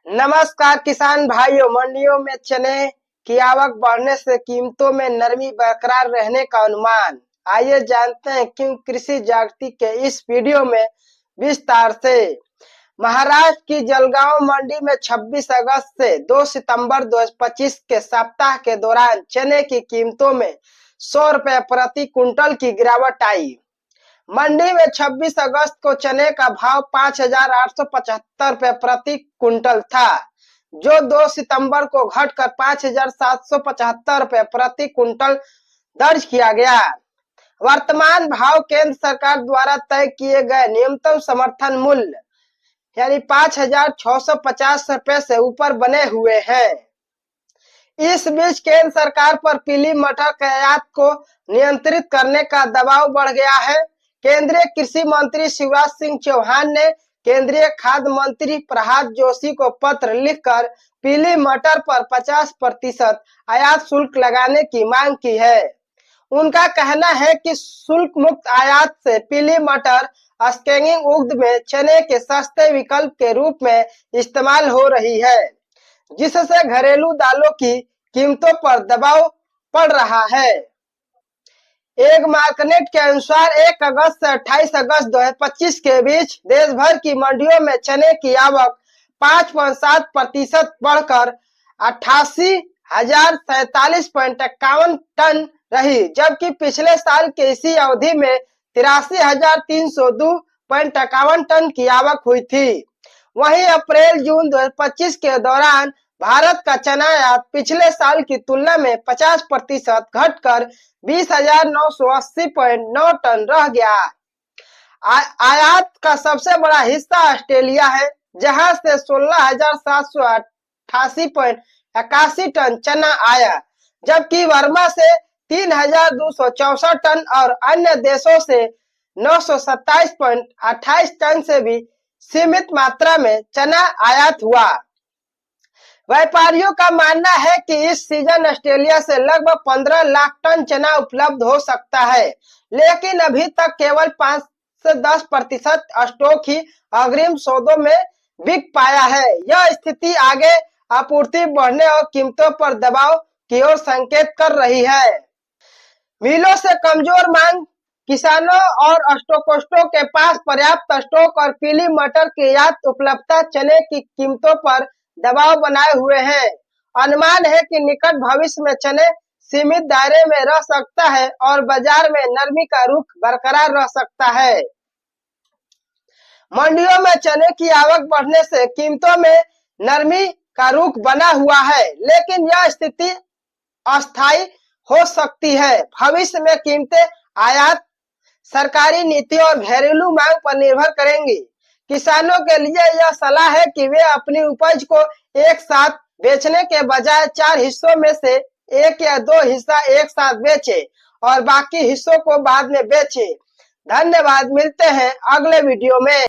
नमस्कार किसान भाइयों। मंडियों में चने की आवक बढ़ने से कीमतों में नरमी बरकरार रहने का अनुमान। आइए जानते हैं क्यों कृषि जागृति के इस वीडियो में विस्तार से। महाराष्ट्र की जलगांव मंडी में 26 अगस्त से 2 सितंबर 2025 के सप्ताह के दौरान चने की कीमतों में 100 रुपए प्रति कुंटल की गिरावट आई। मंडी में 26 अगस्त को चने का भाव 5,875 रुपए प्रति कुंटल था, जो 2 सितंबर को घटकर 5,775 रुपए प्रति कुंटल दर्ज किया गया। वर्तमान भाव केंद्र सरकार द्वारा तय किए गए न्यूनतम समर्थन मूल्य यानी 5,650 रुपए से ऊपर बने हुए हैं। इस बीच केंद्र सरकार पर पीली मटर के आयात को नियंत्रित करने का दबाव बढ़ गया है। केंद्रीय कृषि मंत्री शिवराज सिंह चौहान ने केंद्रीय खाद्य मंत्री प्रह्लाद जोशी को पत्र लिखकर पीली मटर पर 50% आयात शुल्क लगाने की मांग की है। उनका कहना है कि शुल्क मुक्त आयात से पीली मटर स्कैनिंग उद्योग में चने के सस्ते विकल्प के रूप में इस्तेमाल हो रही है, जिससे घरेलू दालों की कीमतों पर दबाव पड़ रहा है। एक मार्कनेट के अनुसार 1 अगस्त से 28 अगस्त 2025 के बीच देश भर की मंडियों में चने की आवक 5.7% बढ़कर 88,047.51 टन रही, जबकि पिछले साल के इसी अवधि में 83,302.51 टन की आवक हुई थी। वहीं अप्रैल-जून 2025 के दौरान भारत का चना आयात पिछले साल की तुलना में 50% घटकर 20,980.9 टन रह गया। आयात का सबसे बड़ा हिस्सा ऑस्ट्रेलिया है, जहां से 16,788.81 टन चना आया, जबकि वर्मा से 3,264 टन और अन्य देशों से 927.28 टन से भी सीमित मात्रा में चना आयात हुआ। व्यापारियों का मानना है कि इस सीजन ऑस्ट्रेलिया से लगभग 15 लाख टन चना उपलब्ध हो सकता है, लेकिन अभी तक केवल 5 से 10% स्टॉक ही अग्रिम सौदों में बिक पाया है। यह स्थिति आगे आपूर्ति बढ़ने और कीमतों पर दबाव की ओर संकेत कर रही है। मिलों से कमजोर मांग, किसानों और स्टॉकिस्टों के पास पर्याप्त स्टॉक और पीली मटर की आयात उपलब्धता चने की कीमतों पर दबाव बनाए हुए हैं। अनुमान है कि निकट भविष्य में चने सीमित दायरे में रह सकता है और बाजार में नरमी का रुख बरकरार रह सकता है। मंडियों में चने की आवक बढ़ने से कीमतों में नरमी का रुख बना हुआ है, लेकिन यह स्थिति अस्थायी हो सकती है। भविष्य में कीमतें आयात, सरकारी नीति और घरेलू मांग पर निर्भर करेंगी। किसानों के लिए यह सलाह है कि वे अपनी उपज को एक साथ बेचने के बजाय 4 हिस्सों में से 1 या 2 हिस्सा एक साथ बेचें और बाकी हिस्सों को बाद में बेचें। धन्यवाद, मिलते हैं अगले वीडियो में।